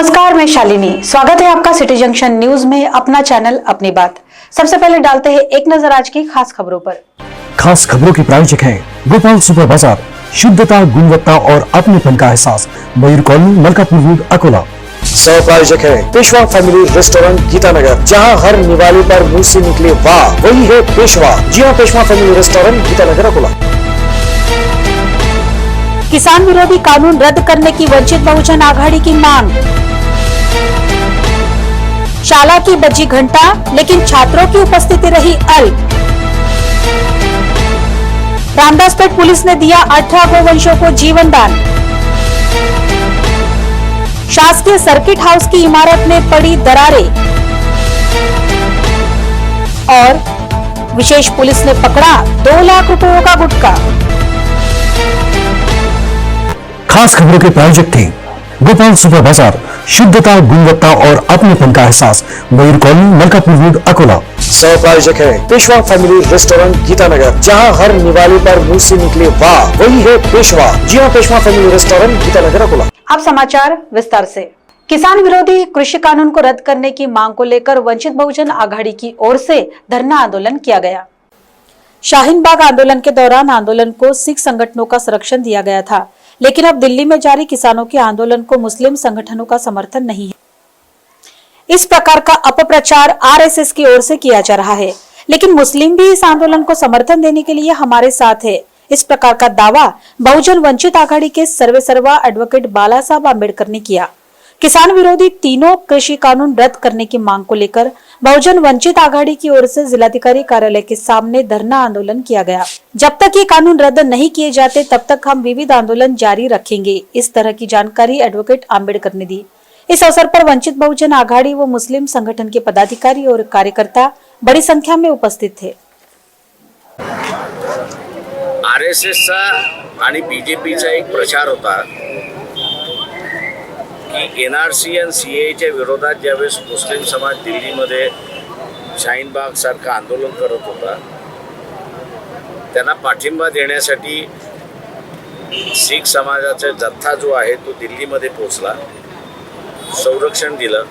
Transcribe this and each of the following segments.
नमस्कार, मैं शालिनी। स्वागत है आपका सिटी जंक्शन न्यूज में। अपना चैनल अपनी बात। सबसे पहले डालते हैं एक नजर आज की खास खबरों पर। खास खबरों की प्रायोजक है गोपाल सुपर बाजार, शुद्धता, गुणवत्ता और अपनेपन का एहसास, मयूर कॉलोनी, मलकापुर रोड, अकोला। सह प्रायोजक है पेशवा फैमिली रेस्टोरेंट, गीतानगर, जहां हर निवाले पर मुंह से निकले वाह, वही है पेशवा। जी हां, पेशवा फैमिली रेस्टोरेंट, गीतानगर, अकोला। किसान विरोधी कानून रद्द करने की वंचित बहुजन आघाड़ी की मांग। शाला की बजी घंटा, लेकिन छात्रों की उपस्थिति रही अल्प। रामदासपेट पुलिस ने दिया 18 गोवंशों को जीवन दान। शासकीय सर्किट हाउस की इमारत में पड़ी दरारें। और विशेष पुलिस ने पकड़ा 2 लाख रुपयों का गुटखा। खास खबरों के प्रायोजक थे गोपाल सुपर बाजार, शुद्धता, गुणवत्ता और अपनेपन का एहसास, मयूर कॉलोनी, मलकापुर रोड, अकोला। सह प्रायोजक है पेशवा फैमिली रेस्टोरेंट, गीतानगर, जहां हर निवाले पर मुंह से निकले वाह, वही है पेशवा। जी हां, पेशवा फैमिली रेस्टोरेंट, गीतानगर, अकोला। अब समाचार विस्तार से। किसान विरोधी कृषि कानून को रद्द करने की मांग को लेकर वंचित बहुजन आघाड़ी की ओर से धरना आंदोलन किया गया। शाहीन बाग आंदोलन के दौरान आंदोलन को सिख संगठनों का संरक्षण दिया गया था, लेकिन अब दिल्ली में जारी किसानों के आंदोलन को मुस्लिम संगठनों का समर्थन नहीं है। इस प्रकार का अपप्रचार आरएसएस की ओर से किया जा रहा है, लेकिन मुस्लिम भी इस आंदोलन को समर्थन देने के लिए हमारे साथ है। इस प्रकार का दावा बहुजन वंचित आघाड़ी के सर्वेसर्वा एडवोकेट बाला साहब आम्बेडकर ने किया। किसान विरोधी तीनों कृषि कानून रद्द करने की मांग को लेकर बहुजन वंचित आघाड़ी की ओर से जिलाधिकारी कार्यालय के सामने धरना आंदोलन किया गया। जब तक ये कानून रद्द नहीं किए जाते तब तक हम विविध आंदोलन जारी रखेंगे। इस तरह की जानकारी एडवोकेट आम्बेडकर ने दी। इस अवसर पर वंचित बहुजन आघाड़ी व मुस्लिम संगठन के पदाधिकारी और कार्यकर्ता बड़ी संख्या में उपस्थित थे। आरएसएसचा आणि बीजेपीचा एक प्रचार होता की एनआरसी आणि सीएच्या विरोधात ज्यावेळेस मुस्लिम समाज दिल्लीमध्ये शाहीन बाग सारखं आंदोलन करत होता, त्यांना पाठिंबा देण्यासाठी शीख समाजाचा जत्था जो आहे तो दिल्लीमध्ये पोहोचला, संरक्षण दिलं।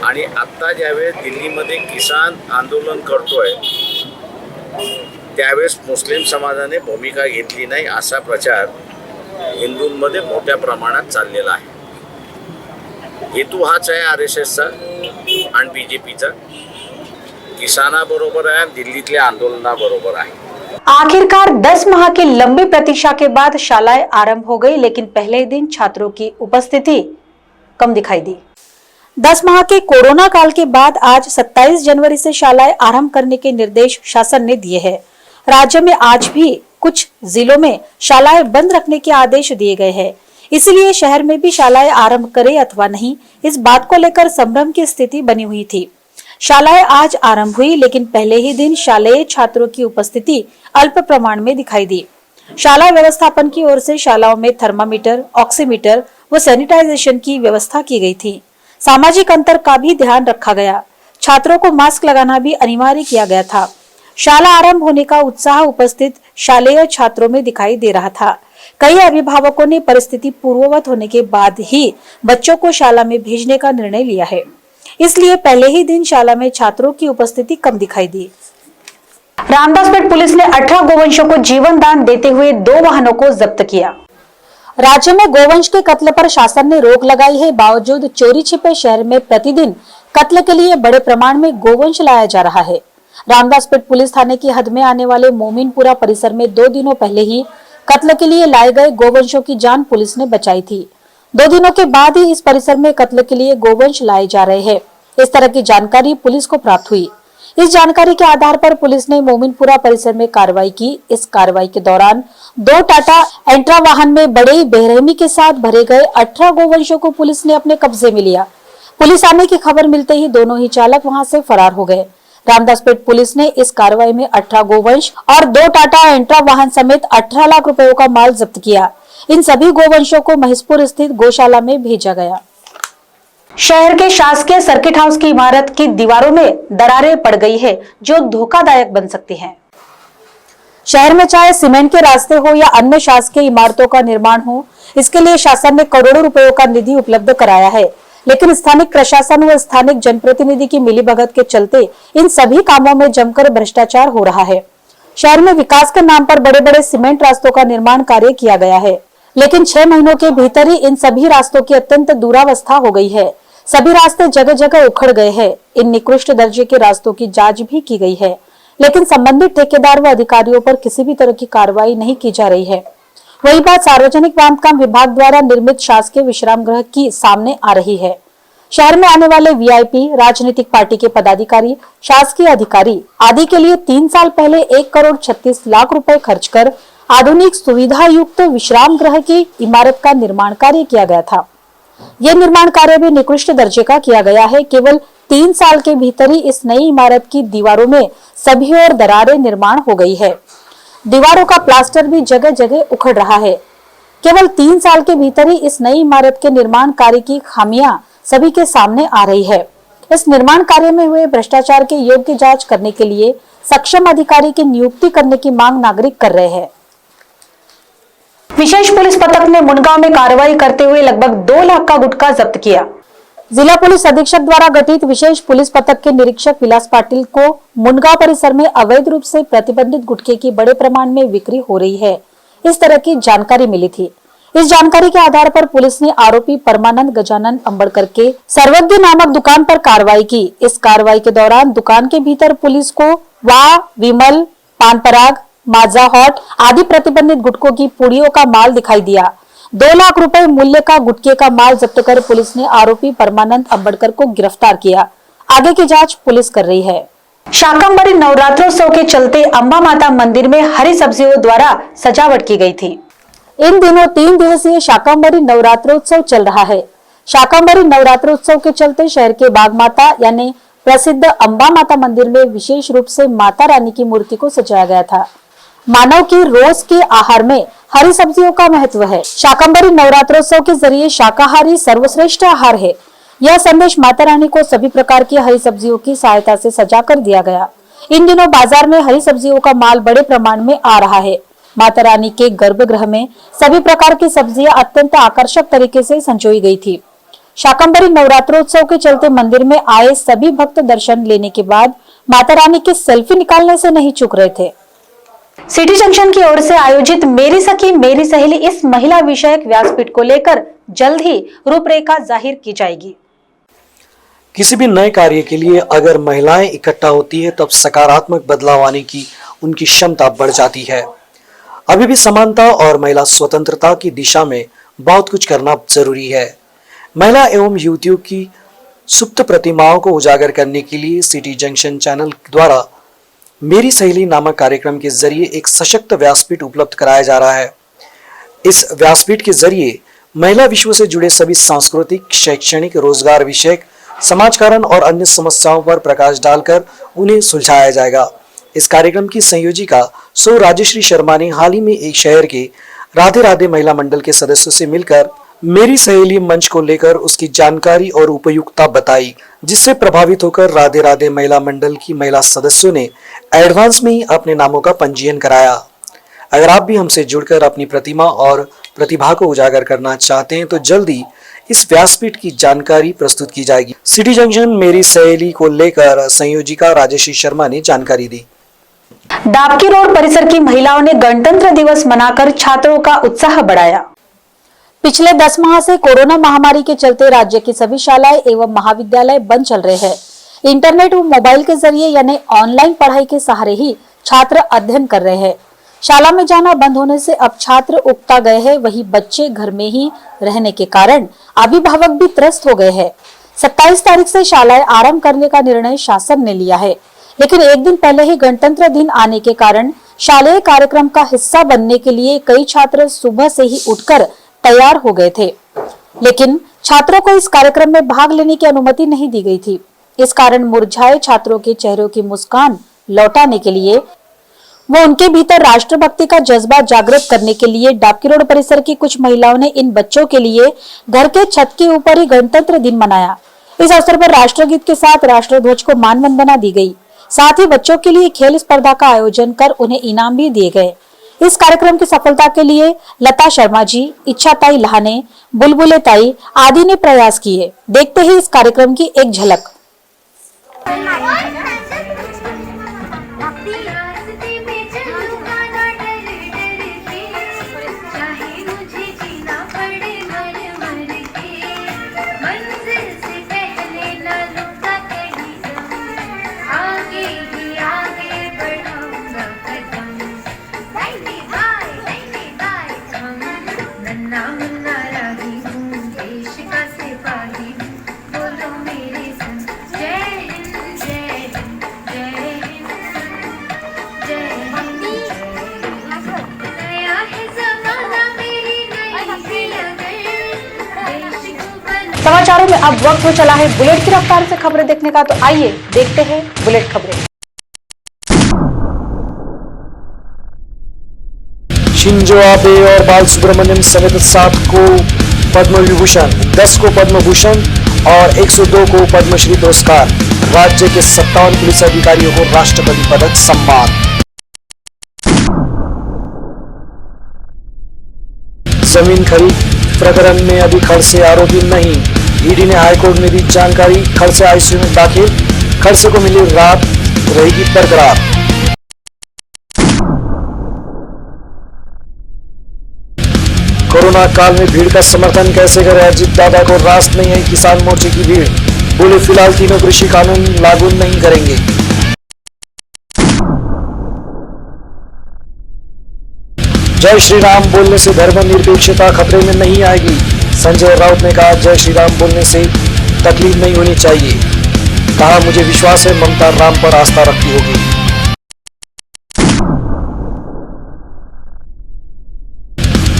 आणि आता ज्यावेळेस दिल्लीमध्ये किसान आंदोलन करतोय त्यावेळेस मुस्लिम समाजाने भूमिका घेतली नाही असा प्रचार हिंदूंमध्ये मोठ्या प्रमाणात चाललेला आहे। हेतू हाच आहे आरएसएसचा आणि बीजेपीचा, किसानाबरोबर आहे, दिल्लीतल्या आंदोलनाबरोबर आहे। आखिरकार 10 माह की लंबी प्रतीक्षा के बाद शालाएं आरंभ हो गई, लेकिन पहले ही दिन छात्रों की उपस्थिति कम दिखाई दी। 10 माह के कोरोना काल के बाद आज 27 जनवरी से शालाएं आरंभ करने के निर्देश शासन ने दिए हैं। राज्य में आज भी कुछ जिलों में शालाएं बंद रखने के आदेश दिए गए हैं, इसलिए शहर में भी शालाएं आरंभ करें अथवा नहीं, इस बात को लेकर संभ्रम की स्थिति बनी हुई थी। शालाएं आज आरंभ हुई, लेकिन पहले ही दिन शालेय छात्रों की उपस्थिति अल्प प्रमाण में दिखाई दी। शाला व्यवस्थापन की ओर से शालाओं में थर्मामीटर, ऑक्सीमीटर व सैनिटाइजेशन की व्यवस्था की गई थी। सामाजिक अंतर का भी ध्यान रखा गया। छात्रों को मास्क लगाना भी अनिवार्य किया गया था। शाला आरंभ होने का उत्साह उपस्थित शालेय छात्रों में दिखाई दे रहा था। कई अभिभावकों ने परिस्थिति पूर्ववत होने के बाद ही बच्चों को शाला में भेजने का निर्णय लिया है, इसलिए पहले ही दिन शाला में छात्रों की उपस्थिति कम दिखाई दी। रामदासपेट पुलिस ने 18 गोवंशों को जीवन दान देते हुए 2 वाहनों को जब्त किया। राज्य में गोवंश के कत्ल पर शासन ने रोक लगाई है, बावजूद चोरी छिपे शहर में प्रतिदिन कत्ल के लिए बड़े प्रमाण में गोवंश लाया जा रहा है। रामदासपेट पुलिस थाने की हद में आने वाले मोमिनपुरा परिसर में 2 दिनों पहले ही कत्ल के लिए लाए गए गोवंशों की जान पुलिस ने बचाई थी। 2 दिनों के बाद ही इस परिसर में कत्ल के लिए गोवंश लाए जा रहे हैं। इस तरह की जानकारी पुलिस को प्राप्त हुई। इस जानकारी के आधार पर पुलिस ने मोमिनपुरा परिसर में कार्रवाई की। इस कार्रवाई के दौरान 2 टाटा एंट्रा वाहन में बड़े बेरहमी के साथ भरे गए 18 गोवंशों को पुलिस ने अपने कब्जे में लिया। पुलिस आने की खबर मिलते ही दोनों ही चालक वहां से फरार हो गए। रामदासपेट पुलिस ने इस कार्रवाई में 18 गोवंश और 2 टाटा एंट्रा वाहन समेत 18 लाख रुपयों का माल जब्त किया। इन सभी गोवंशों को महिषपुर स्थित गौशाला में भेजा गया। शहर के शासकीय सर्किट हाउस की इमारत की दीवारों में दरारें पड़ गई है, जो धोखादायक बन सकती हैं। शहर में चाहे सीमेंट के रास्ते हो या अन्य शासकीय इमारतों का निर्माण हो, इसके लिए शासन ने करोड़ों रुपयों का निधि उपलब्ध कराया है, लेकिन स्थानिक प्रशासन व स्थानिक जनप्रतिनिधि की मिलीभगत के चलते इन सभी कामों में जमकर भ्रष्टाचार हो रहा है। शहर में विकास के नाम पर बड़े बड़े सीमेंट रास्तों का निर्माण कार्य किया गया है, लेकिन 6 महीनों के भीतर ही इन सभी रास्तों की अत्यंत दुरावस्था हो गई है। सभी रास्ते जगह जगह उखड़ गए हैं। इन निकृष्ट दर्जे के रास्तों की जांच भी की गई है, लेकिन संबंधित ठेकेदार व अधिकारियों पर किसी भी तरह की कार्रवाई नहीं की जा रही है। वही बात सार्वजनिक बांधकाम विभाग द्वारा निर्मित शासकीय विश्राम गृह की सामने आ रही है। शहर में आने वाले वीआईपी, राजनीतिक पार्टी के पदाधिकारी, शासकीय अधिकारी आदि के लिए 3 साल पहले 1,36,00,000 रुपए खर्च कर आधुनिक सुविधा युक्त विश्राम गृह की इमारत का निर्माण कार्य किया गया था। यह निर्माण कार्य भी निकृष्ट दर्जे का किया गया है। केवल 3 साल के भीतर ही इस नई इमारत की दीवारों में सभी ओर दरारें निर्माण हो गई है। दीवारों का प्लास्टर भी जगह जगह उखड़ रहा है। केवल 3 साल के भीतर ही इस नई इमारत के निर्माण कार्य की खामियां सभी के सामने आ रही है। इस निर्माण कार्य में हुए भ्रष्टाचार की योग्य जांच करने के लिए सक्षम अधिकारी की नियुक्ति करने की मांग नागरिक कर रहे हैं। विशेष पुलिस पथक ने मुनगांव में कार्रवाई करते हुए लगभग 2 लाख का गुटखा जब्त किया। जिला पुलिस अधीक्षक द्वारा गठित विशेष पुलिस पथक के निरीक्षक विलास पाटिल को मुनगांव परिसर में अवैध रूप से प्रतिबंधित गुटखे की बड़े प्रमाण में बिक्री हो रही है, इस तरह की जानकारी मिली थी। इस जानकारी के आधार पर पुलिस ने आरोपी परमानंद गजानन अंबड़कर के सर्वज्ञ नामक दुकान पर कार्रवाई की। इस कार्रवाई के दौरान दुकान के भीतर पुलिस को वाह, विमल, पान पराग, माजा हॉट आदि प्रतिबंधित गुटखों की पुड़ियों का माल दिखाई दिया। 2 लाख रुपए मूल्य का गुटखे का माल जब्त कर पुलिस ने आरोपी परमानंद अंबड़कर को गिरफ्तार किया। आगे की जांच पुलिस कर रही है। शाकंभरी नवरात्रोत्सव के चलते अंबा माता मंदिर में हरी सब्जियों द्वारा सजावट की गई थी। इन दिनों 3 दिवसीय शाकंभरी नवरात्रोत्सव चल रहा है। शाकंभरी नवरात्रोत्सव के चलते शहर के बाग माता यानी प्रसिद्ध अंबा माता मंदिर में विशेष रूप से माता रानी की मूर्ति को सजाया गया था। मानव की रोज के आहार में हरी सब्जियों का महत्व है। शाकंभरी नवरात्रोत्सव के जरिए शाकाहारी सर्वश्रेष्ठ आहार है। यह संदेश माता रानी को सभी प्रकार की हरी सब्जियों की सहायता से सजा कर दिया गया। इन दिनों बाजार में हरी सब्जियों का माल बड़े प्रमाण में आ रहा है। माता रानी के गर्भगृह में सभी प्रकार की सब्जियां अत्यंत आकर्षक तरीके से संजोई गई थी। शाकंभरी नवरात्रोत्सव के चलते मंदिर में आए सभी भक्त दर्शन लेने के बाद माता रानी की सेल्फी निकालने से नहीं चूक रहे थे। सिटी जंक्शन की ओर से आयोजित मेरी सखी मेरी सहेली इस महिला विषयक व्यासपीठ को लेकर जल्द ही रूपरेखा जाहिर की जाएगी। किसी भी नए कार्य के लिए अगर महिलाएं इकट्ठा होती है तब सकारात्मक बदलाव आने की उनकी क्षमता बढ़ जाती है। अभी भी समानता और महिला स्वतंत्रता की दिशा में बहुत कुछ करना जरूरी है। महिला एवं युवतियों की सुप्त प्रतिमाओं को उजागर करने के लिए सिटी जंक्शन चैनल द्वारा मेरी सहेली नामक कार्यक्रम के जरिए एक सशक्त व्यासपीठ उपलब्ध कराया जा रहा है। इस व्यासपीठ के जरिए महिला विश्व से जुड़े सभी सांस्कृतिक, शैक्षणिक, रोजगार विषयक, समाज कारण और अन्य समस्याओं पर प्रकाश डालकर उन्हें सुलझाया जाएगा। इस कार्यक्रम की संयोजिका सौ राजेश्री शर्मा ने हाल ही में एक शहर के राधे राधे महिला मंडल के सदस्यों से मिलकर मेरी सहेली मंच को लेकर उसकी जानकारी और उपयुक्तता बताई, जिससे प्रभावित होकर राधे राधे महिला मंडल की महिला सदस्यों ने एडवांस में ही अपने नामों का पंजीयन कराया। अगर आप भी हमसे जुड़कर अपनी प्रतिमा और प्रतिभा को उजागर करना चाहते हैं तो जल्दी इस व्यासपीठ की जानकारी प्रस्तुत की जाएगी। सिटी जंक्शन मेरी सहेली को लेकर संयोजिका राजेश्री शर्मा ने जानकारी दी। डाबकी रोड परिसर की महिलाओं ने गणतंत्र दिवस मनाकर छात्रों का उत्साह बढ़ाया। पिछले 10 माह से कोरोना महामारी के चलते राज्य की सभी शालाएं एवं महाविद्यालय बंद चल रहे हैं। इंटरनेट व मोबाइल के जरिए यानी ऑनलाइन पढ़ाई के सहारे ही छात्र अध्ययन कर रहे हैं। शाला में जाना बंद होने से अब छात्र उकता गए हैं, वही बच्चे घर में ही रहने के कारण अभिभावक भी त्रस्त हो गए हैं। 27 तारीख से शालाएं आरंभ करने का निर्णय शासन ने लिया है, लेकिन एक दिन पहले ही गणतंत्र दिन आने के कारण शालेय कार्यक्रम का हिस्सा बनने के लिए कई छात्र सुबह से ही उठकर तैयार हो गए थे, लेकिन छात्रों को इस कार्यक्रम में भाग लेने की अनुमति नहीं दी गई थी। इस कारण मुरझाए छात्रों के चेहरों की मुस्कान लौटाने के लिए वो उनके भीतर राष्ट्रभक्ति का जज्बा जागृत करने के लिए डाबकी रोड परिसर की कुछ महिलाओं ने इन बच्चों के लिए घर के छत के ऊपर ही गणतंत्र दिन मनाया। इस अवसर पर राष्ट्रगीत के साथ राष्ट्रध्वज को मान वंदना दी गई। साथ ही बच्चों के लिए खेल स्पर्धा का आयोजन कर उन्हें इनाम भी दिए गए। इस कार्यक्रम की सफलता के लिए लता शर्मा जी, इच्छाताई लहाने, बुलबुले ताई आदि ने प्रयास किए। देखते ही इस कार्यक्रम की एक झलक। समाचारों में अब वक्त हो चला है बुलेट की रफ्तार से खबरें देखने का, तो आइए देखते हैं बुलेट खबरें। शिंजो आबे और बाल सुब्रमण्यम समेत 7 को पद्म विभूषण, 10 को पद्म भूषण और 102 को पद्मश्री पुरस्कार। राज्य के 57 पुलिस अधिकारियों को राष्ट्रपति पदक सम्मान। जमीन खरीद प्रकरण में अभी खड़से आरोपी नहीं, ईडी ने हाईकोर्ट में दी जानकारी। खड़से आईसीयू में दाखिल, खड़से को मिली राहत, रहेगी बरकरार। कोरोना काल में भीड़ का समर्थन कैसे करें, अजित दादा को रास नहीं है किसान मोर्चे की भीड़। बोले फिलहाल तीनों कृषि कानून लागू नहीं करेंगे। जय श्री राम बोलने से धर्मनिरपेक्षता खतरे में नहीं आएगी, संजय राउत ने कहा। जय श्री राम बोलने से तकलीफ नहीं होनी चाहिए, कहा मुझे विश्वास है ममता राम पर आस्था रखती होगी।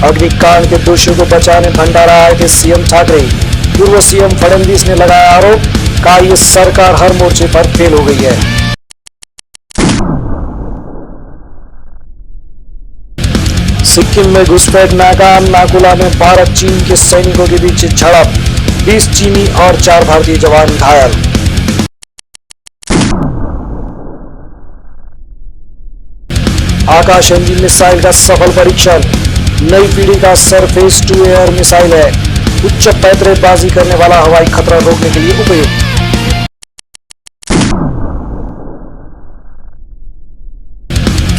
अग्निकांड के दोषियों को बचाने भंडारा आए थे सीएम ठाकरे। पूर्व सीएम फडणवीस ने लगाया आरोप, कहा यह सरकार हर मोर्चे पर फेल हो गई है। सिक्किम में घुसपैठ नाकाम, नाकुला में भारत चीन के सैनिकों के बीच झड़प, 20 चीनी और 4 भारतीय जवान घायल। आकाश एंजिन मिसाइल का सफल परीक्षण, नई पीढ़ी का सरफेस टू एयर मिसाइल है, उच्च पैंतरेबाजी करने वाला हवाई खतरा रोकने के लिए उपयुक्त।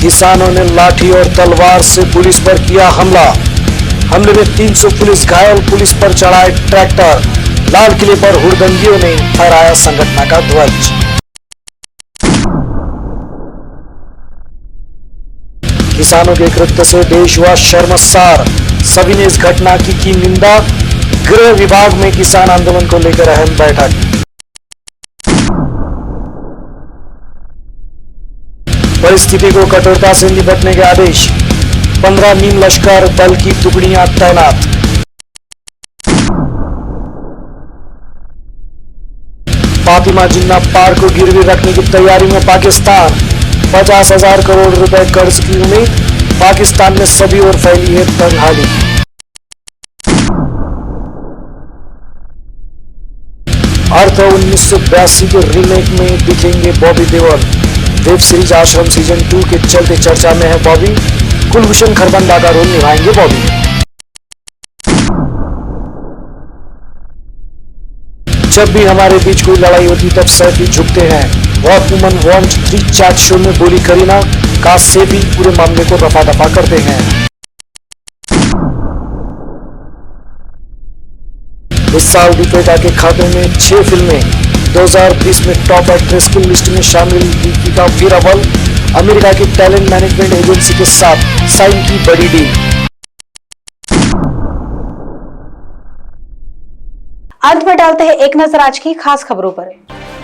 किसानों ने लाठी और तलवार से पुलिस पर किया हमला, हमले में 300 पुलिस घायल, पुलिस पर चढ़ाए ट्रैक्टर। लाल किले पर हुड़दंगियों ने फहराया संगठन का ध्वज। किसानों के कृत्य से देश हुआ शर्मसार, सभी ने इस घटना की निंदा। गृह विभाग में किसान आंदोलन को लेकर अहम बैठक। परिस्थिति को कठोरता से निपटने के आदेश, 15 नीम लश्कर बल की टुकड़ियां तैनात। फातिमा जिन्ना पार्क को गिरवी रखने की तैयारी में पाकिस्तान, 50,000 करोड़ रुपए कर्ज की उम्मीद। पाकिस्तान में सभी ओर फैली है तंगहाली। अर्थ 1982 के रीमेक में दिखेंगे बॉबी देओल। वेब सीरीज आश्रम सीजन 2 के चलते चर्चा में है बॉबी। कुलभूषण खरबंदा का रोल निभाएंगे बॉबी। जब भी हमारे बीच कोई लड़ाई होती तब सैफी झुकते हैं, what woman want 3 chat show में बोली करीना। का सैफी पूरे मामले को रफा दफा करते हैं। इस साल दीपिका के खाते में 6 फिल्में। 2020 में टॉप एक्ट्रेस की लिस्ट में शामिल दीपिका फिर अव्वल। अमेरिका की टैलेंट मैनेजमेंट एजेंसी के साथ साइन की बड़ी डील। अंत में डालते हैं एक नजर आज की खास खबरों पर।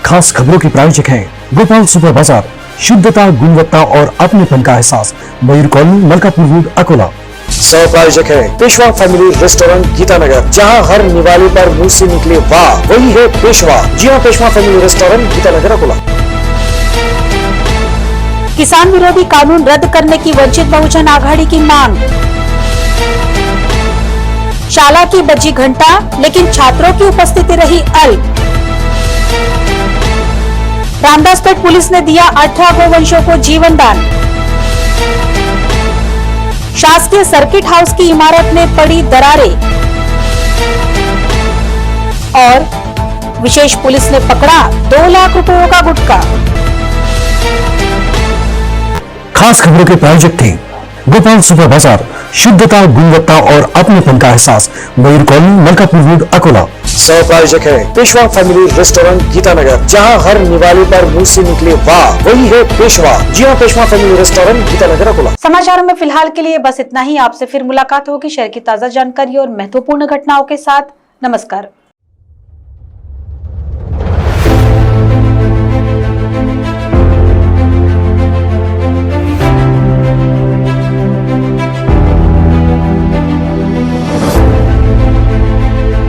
खास खबरों के प्रायोजक हैं गोपाल सुपर बाजार, शुद्धता, गुणवत्ता और अपनेपन का एहसास, मयूर कॉलोनी, मलकापुर रोड, अकोला। सह प्रायोजक है पेशवा फैमिली रेस्टोरेंट, गीतानगर, जहां हर निवाले पर मुंह से निकले वाह वही है पेशवा। जी हां, पेशवा फैमिली रेस्टोरेंट, गीतानगर, अकोला। किसान विरोधी कानून रद्द करने की वंचित बहुजन आघाड़ी की मांग। शाला की बजी घंटा, लेकिन छात्रों की उपस्थिति रही अल्प। रामदासपेट पुलिस ने दिया 18 गोवंशों को जीवन दान। शासकीय सर्किट हाउस की इमारत में पड़ी दरारें। और विशेष पुलिस ने पकड़ा 2 लाख रुपयों का गुटखा। खास खबरों के प्रायोजक थे गोपाल सुपर बाजार, शुद्धता, गुणवत्ता और अपनेपन का एहसास, मयूर कॉलोनी, मलकापुर रोड, अकोला। सह प्रायोजक है पेशवा फैमिली रेस्टोरेंट, गीतानगर, जहां हर निवाले पर मुंह से निकले वाह वही है पेशवा। जी हाँ, पेशवा फैमिली रेस्टोरेंट, गीतानगर, अकोला। समाचारों में फिलहाल के लिए बस इतना ही। आपसे फिर मुलाकात होगी शहर की ताजा जानकारी और महत्वपूर्ण घटनाओं के साथ। नमस्कार।